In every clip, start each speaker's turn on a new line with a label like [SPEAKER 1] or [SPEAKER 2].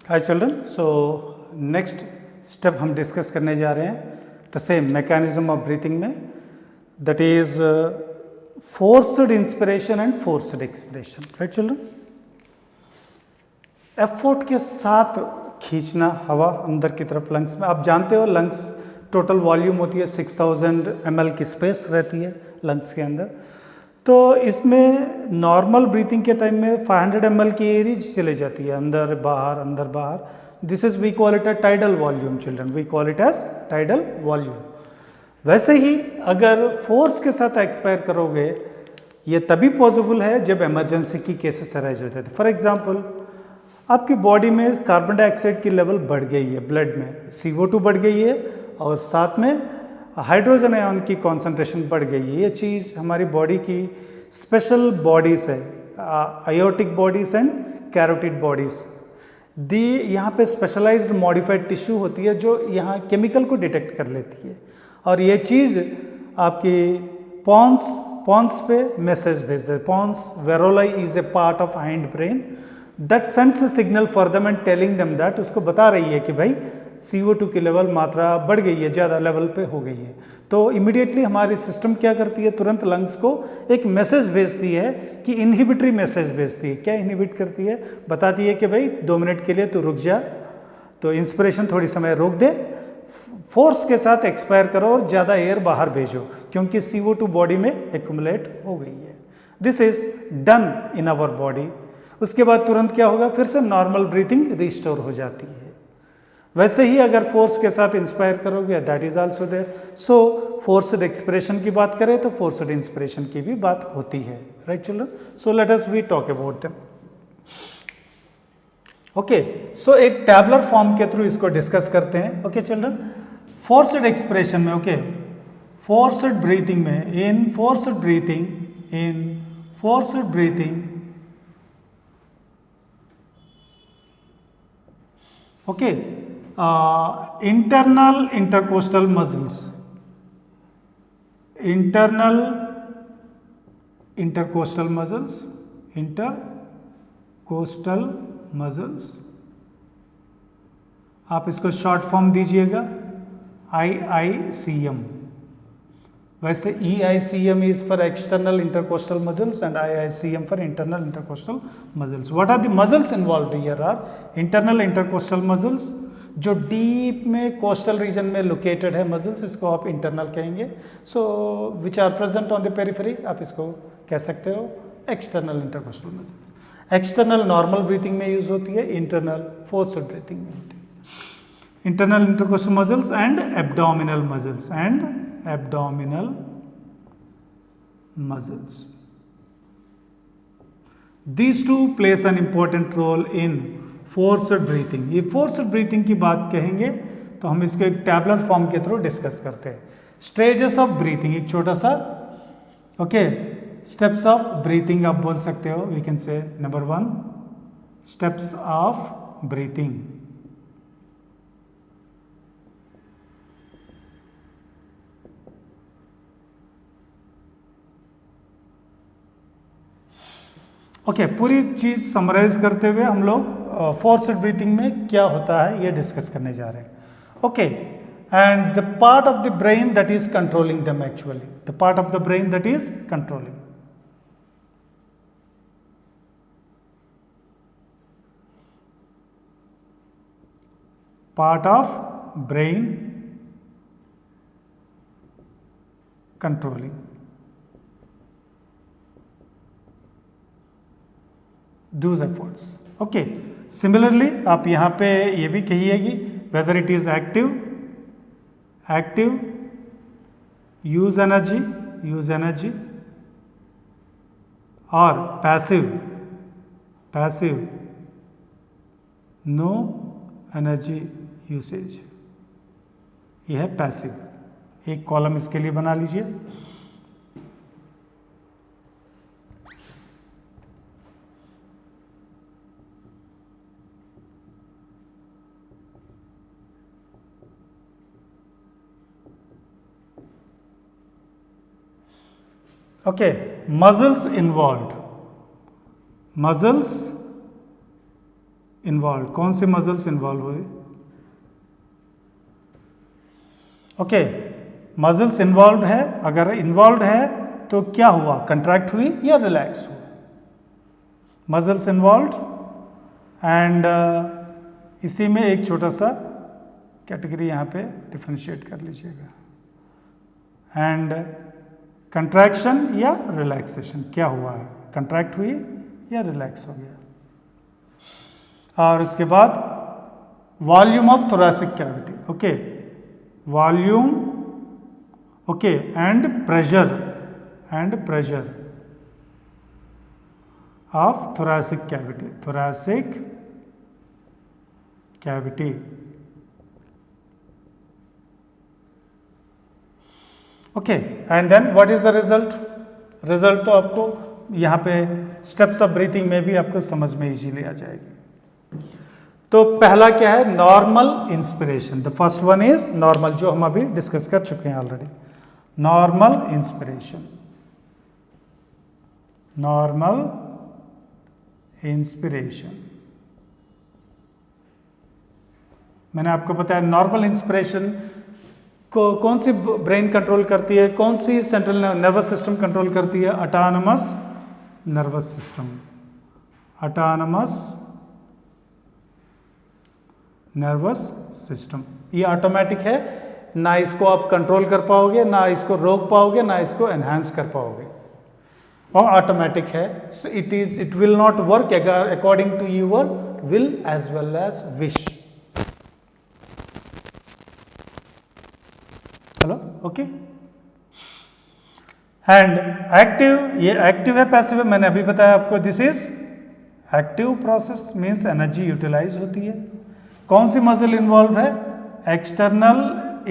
[SPEAKER 1] हाय children, so next step हम discuss करने जा रहे हैं the same mechanism of breathing में, that is forced inspiration and forced expiration. Right children, effort के साथ खींचना हवा अंदर की तरफ लंग्स में। आप जानते हो लंग्स टोटल वॉल्यूम होती है 6000 ml की स्पेस रहती है लंग्स के अंदर। तो इसमें नॉर्मल ब्रीथिंग के टाइम में 500 ml की एयर चले जाती है अंदर बाहर। This is we call it a tidal volume children, we call it as tidal volume. वैसे ही अगर फोर्स के साथ एक्सपायर करोगे ये तभी पॉसिबल है जब इमरजेंसी की केसेस अराइज हो जाते। फॉर एग्जांपल, आपकी बॉडी में कार्बन डाइऑक्साइड की लेवल बढ़ गई है, ब्लड में CO2 बढ़ गई है और साथ में हाइड्रोजन आयन की कॉन्सेंट्रेशन बढ़ गई है। ये चीज़ हमारी बॉडी की स्पेशल बॉडीज है, aortic bodies and carotid bodies. दी यहाँ पे स्पेशलाइज्ड मॉडिफाइड टिश्यू होती है जो यहाँ केमिकल को डिटेक्ट कर लेती है और ये चीज़ आपकी पॉन्स पे मैसेज भेजते हैं। Pons varolii is a part of hind brain that sends a signal for them and telling them that, उसको बता रही है कि भाई CO2 की लेवल मात्रा बढ़ गई है, ज़्यादा लेवल पे हो गई है। तो इमीडिएटली हमारी सिस्टम क्या करती है, तुरंत लंग्स को एक मैसेज भेजती है कि इनहिबिटरी मैसेज भेजती है। क्या इनहिबिट करती है, बताती है कि भाई 2 मिनट के लिए तू रुक जा, तो इंस्पिरेशन थोड़ी समय रोक दे, फोर्स के साथ एक्सपायर करो और ज़्यादा एयर बाहर भेजो क्योंकि CO2 बॉडी में एक्यूमुलेट हो गई है। This is done in our body. उसके बाद तुरंत क्या होगा, फिर से नॉर्मल ब्रीथिंग रिस्टोर हो जाती है। वैसे ही अगर फोर्स के साथ इंस्पायर करोगे that is also there. So forced expression की बात करें तो फोर्स्ड इंस्पिरेशन की भी बात होती है। Right children, so let us we talk about them. Okay, so एक टैबलर फॉर्म के थ्रू इसको डिस्कस करते हैं। ओके चिल्ड्रन, फोर्स्ड एक्सप्रेशन में, ओके, फोर्स्ड ब्रीथिंग में, in forced breathing okay, internal intercostal muscles, internal intercostal muscles, आप इसको short form दीजिएगा IICM। वैसे EICM is for external intercostal muscles and IICM for internal intercostal muscles. What are the muscles involved here are internal intercostal muscles, जो deep में costal region में located है muscles, इसको आप इंटरनल कहेंगे। So which are present on the periphery, आप इसको कह सकते हो external intercostal muscles. External normal breathing में यूज होती है, इंटरनल फोर्स्ड ब्रीथिंग में होती है। Internal intercostal muscles and abdominal muscles. These two plays an important role in forced breathing. ये forced breathing की बात कहेंगे तो हम इसको एक टैबलर फॉर्म के थ्रू डिस्कस करते हैं। स्टेजेस ऑफ ब्रीथिंग, एक छोटा सा ओके, स्टेप्स ऑफ ब्रीथिंग आप बोल सकते हो। We can say number 1 steps of breathing. Okay, पूरी चीज़ समराइज करते हुए हम लोग फोर्स्ड ब्रीथिंग में क्या होता है ये डिस्कस करने जा रहे हैं। Okay, and the part of the brain that is controlling them, actually the part of the brain that is controlling, part of brain controlling those efforts. Okay, similarly आप यहाँ पे ये भी कहिएगी whether it is active use energy और passive no energy usage. ये है passive. एक कॉलम इसके लिए बना लीजिए। Okay, muscles इन्वॉल्व, कौन से मसल्स इन्वॉल्व हुए? ओके, मसल्स इन्वॉल्व है, अगर इन्वॉल्व है तो क्या हुआ, कंट्रैक्ट हुई या रिलैक्स हुआ? मसल्स इन्वॉल्व एंड इसी में एक छोटा सा कैटेगरी यहाँ पे डिफ्रेंशिएट कर लीजिएगा, एंड कंट्रैक्शन या रिलैक्सेशन, क्या हुआ है, कंट्रैक्ट हुई या रिलैक्स हो गया? और उसके बाद volume of thoracic cavity, okay, volume, okay, and pressure of thoracic cavity, okay, and then what is the result तो आपको यहाँ पे स्टेप्स ऑफ ब्रीथिंग में भी आपको समझ में इजीली आ जाएगी। तो पहला क्या है, normal inspiration, the first one is normal, जो हम अभी डिस्कस कर चुके हैं ऑलरेडी। नॉर्मल इंस्पिरेशन, मैंने आपको बताया नॉर्मल इंस्पिरेशन को कौन सी ब्रेन कंट्रोल करती है, कौन C central nervous system control करती है? Autonomous nervous system. ये ऑटोमेटिक है, ना इसको आप कंट्रोल कर पाओगे, ना इसको रोक पाओगे, ना इसको एनहांस कर पाओगे, और ऑटोमेटिक है। So it will not work according to your will as well as wish. Hello, okay. And active, ये एक्टिव है पैसिव है, मैंने अभी बताया आपको, this is active process, means energy utilize होती है। कौन सी मसल इन्वॉल्व है? एक्सटर्नल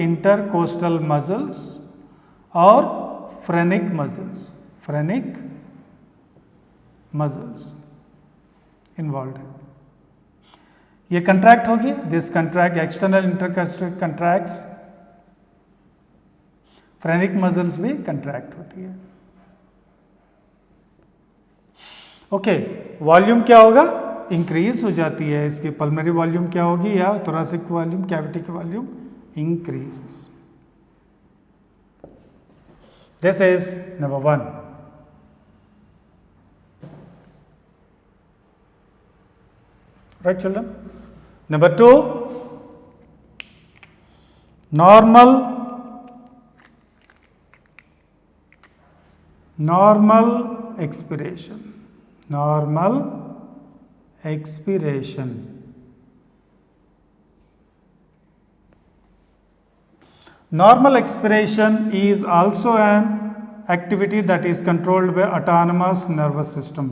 [SPEAKER 1] इंटरकोस्टल मसल्स और फ्रेनिक मसल्स इन्वॉल्व है। ये कंट्रैक्ट होगी, this contract, external intercostal contracts, phrenic muscles भी कंट्रैक्ट होती है। ओके, वॉल्यूम क्या होगा? इंक्रीज हो जाती है इसकी, पल्मोनरी वॉल्यूम क्या होगी, या थोरैसिक वॉल्यूम, कैविटी की volume increases. This is number 1। Right children? Number 2, normal expiration. Normal expiration is also an activity that is controlled by autonomous nervous system.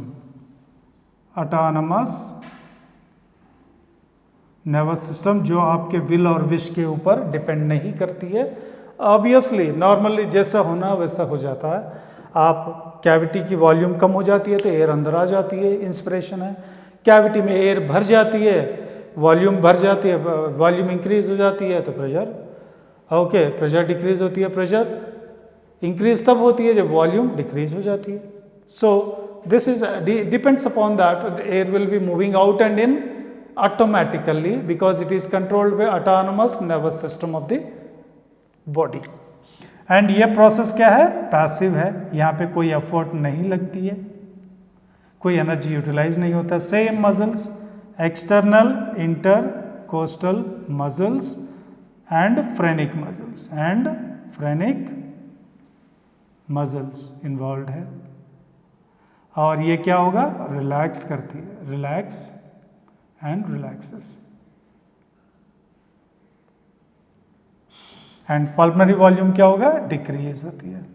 [SPEAKER 1] जो आपके विल और विश के ऊपर डिपेंड नहीं करती है। ऑब्वियसली नॉर्मली जैसा होना वैसा हो जाता है। आप कैविटी की वॉल्यूम कम हो जाती है तो एयर अंदर आ जाती है, इंस्पिरेशन है। कैविटी में एयर भर जाती है, वॉल्यूम भर जाती है, वॉल्यूम इंक्रीज हो जाती है तो प्रेशर, ओके, प्रेशर डिक्रीज होती है। प्रेशर इंक्रीज तब होती है जब वॉल्यूम डिक्रीज हो जाती है। So this is depends upon that air will be moving out and in automatically because it is controlled by autonomous nervous system of the body. And ये प्रोसेस क्या है? पैसिव है, यहाँ पे कोई एफर्ट नहीं लगती है, कोई एनर्जी यूटिलाइज नहीं होता। Same muscles, external intercostal muscles and phrenic muscles involve है। और ये क्या होगा? रिलैक्स करती है, relax and relaxes. And pulmonary volume क्या होगा? डिक्रीज होती है।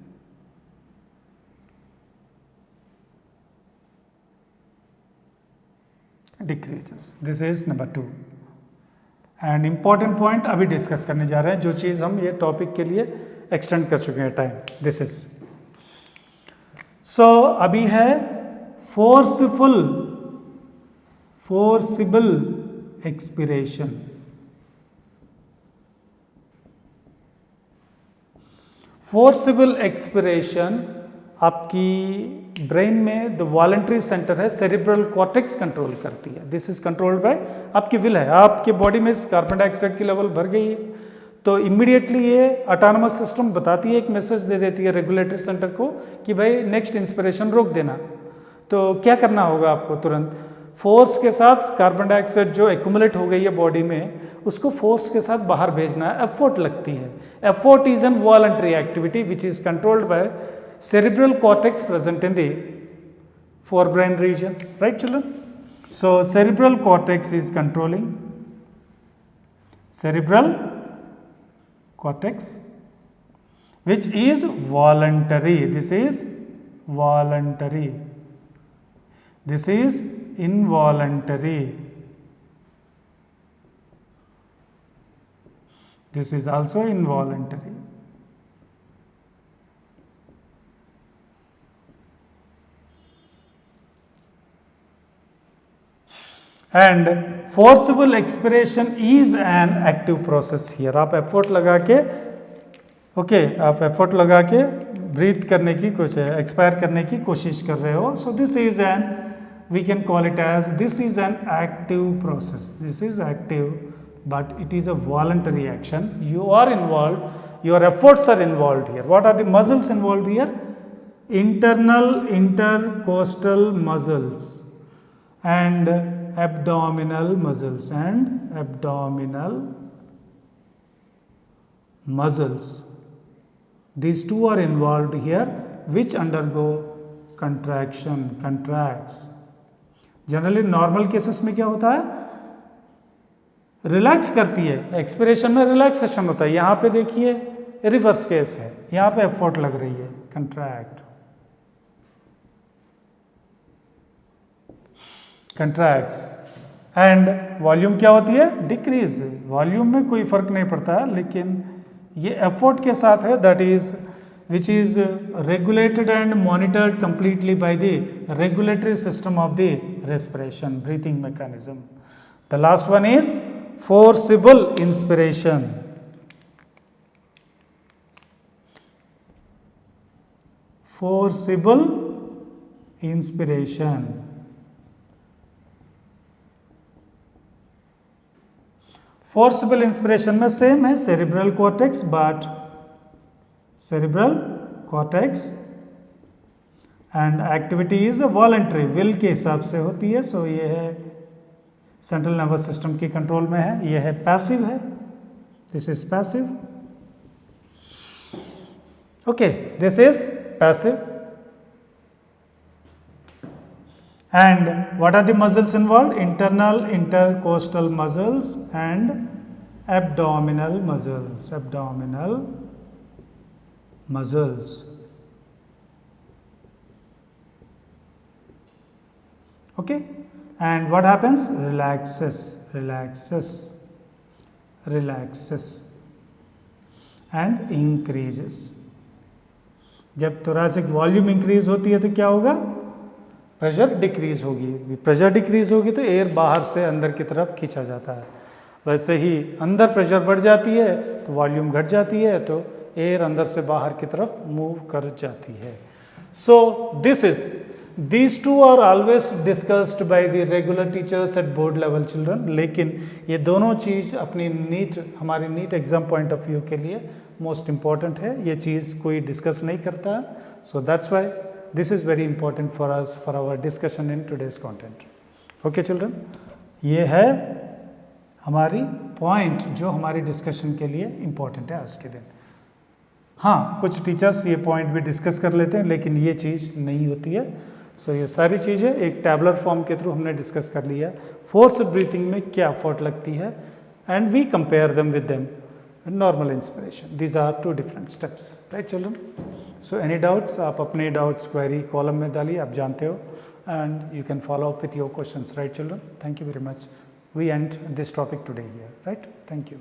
[SPEAKER 1] Decreases. This is number 2। And important point अभी डिस्कस करने जा रहे हैं, जो चीज़ हम ये टॉपिक के लिए एक्सटेंड कर चुके हैं टाइम। दिस इज सो अभी है फोर्सिबल एक्सपिरेशन। Forcible expiration आपकी ब्रेन में द वॉलंटरी सेंटर है, सेरिब्रल कॉर्टेक्स कंट्रोल करती है। दिस इज कंट्रोल्ड बाय, आपकी विल है, आपके बॉडी में कार्बन डाइऑक्साइड की लेवल बढ़ गई है तो इमीडिएटली ये ऑटोनमस सिस्टम बताती है, एक मैसेज दे देती है रेगुलेटरी सेंटर को कि भाई नेक्स्ट इंस्पिरेशन रोक देना। तो क्या करना होगा आपको, तुरंत फोर्स के साथ कार्बन डाइऑक्साइड जो एक्यूमुलेट हो गई है बॉडी में उसको फोर्स के साथ बाहर भेजना है, एफर्ट लगती है। Effort is an voluntary activity which is controlled by cerebral cortex present in the forebrain region, right children? So cerebral cortex is controlling, cerebral cortex which is voluntary, this is voluntary, this is involuntary, this is also involuntary. And forcible expiration is an active process here. आप effort लगा के आप effort लगा के breathe करने की कोशिश, expire करने की कोशिश कर रहे हो। So this is an, we can call it as, this is an active process, this is active but it is a voluntary action. You are involve, your efforts are involve here. What are the muscles involve here? Internal intercostal muscles and abdominal muscles and abdominal muscles. These two are involved here which undergo contraction, contracts. Generally normal cases में क्या होता है, relax करती है, expiration में relaxation होता है। यहाँ पे देखिए रिवर्स केस है, यहाँ पे एफर्ट लग रही है, कंट्रैक्ट, कंट्रैक्ट्स एंड वॉल्यूम क्या होती है, डिक्रीज। वॉल्यूम में कोई फर्क नहीं पड़ता है, लेकिन ये एफर्ट के साथ है, that is which is regulated and monitored completely by the regulatory system of the respiration, breathing mechanism. The last one is forcible inspiration. Forcible inspiration, forcible inspiration में सेम है, cerebral cortex, but cerebral cortex and activity is voluntary, will के हिसाब से होती है। सो ये है central nervous system की कंट्रोल में है, ये है पैसिव है, this is passive, okay, this is passive. And what are the muscles involved? Internal intercostal muscles and abdominal muscles, abdominal muscles. Okay, and what happens? Relaxes, relaxes, relaxes and increases. जब thoracic volume increase होती है तो क्या होगा, pressure decrease होगी। Pressure decrease होगी तो air बाहर से अंदर की तरफ खींचा जाता है। वैसे ही अंदर प्रेशर बढ़ जाती है तो वॉल्यूम घट जाती है, तो एयर अंदर से बाहर की तरफ मूव कर जाती है। So this is, these two are always discussed by the regular teachers at board level children. लेकिन ये दोनों चीज़ अपनी नीट, हमारी NEET exam point of view के लिए मोस्ट इम्पॉर्टेंट है। ये चीज़ कोई डिस्कस नहीं करता है। So that's why this is very important for us for our discussion in today's content. Okay children, ये है हमारी पॉइंट जो हमारी डिस्कशन के लिए इम्पॉर्टेंट है आज के दिन। हाँ, कुछ टीचर्स ये पॉइंट भी डिस्कस कर लेते हैं, लेकिन ये चीज़ नहीं होती है। सो ये सारी चीज़ें एक टैबलर फॉर्म के थ्रू हमने डिस्कस कर लिया। फोर्स्ड ब्रीथिंग में क्या एफर्ट लगती है and we compare them with them normal inspiration. These are two different steps, right children. So any doubts, आप अपने डाउट्स क्वेरी कॉलम में डालिए, आप जानते हो, and you can follow up with your questions, right children. Thank you very much. We end this topic today here, right? Thank you.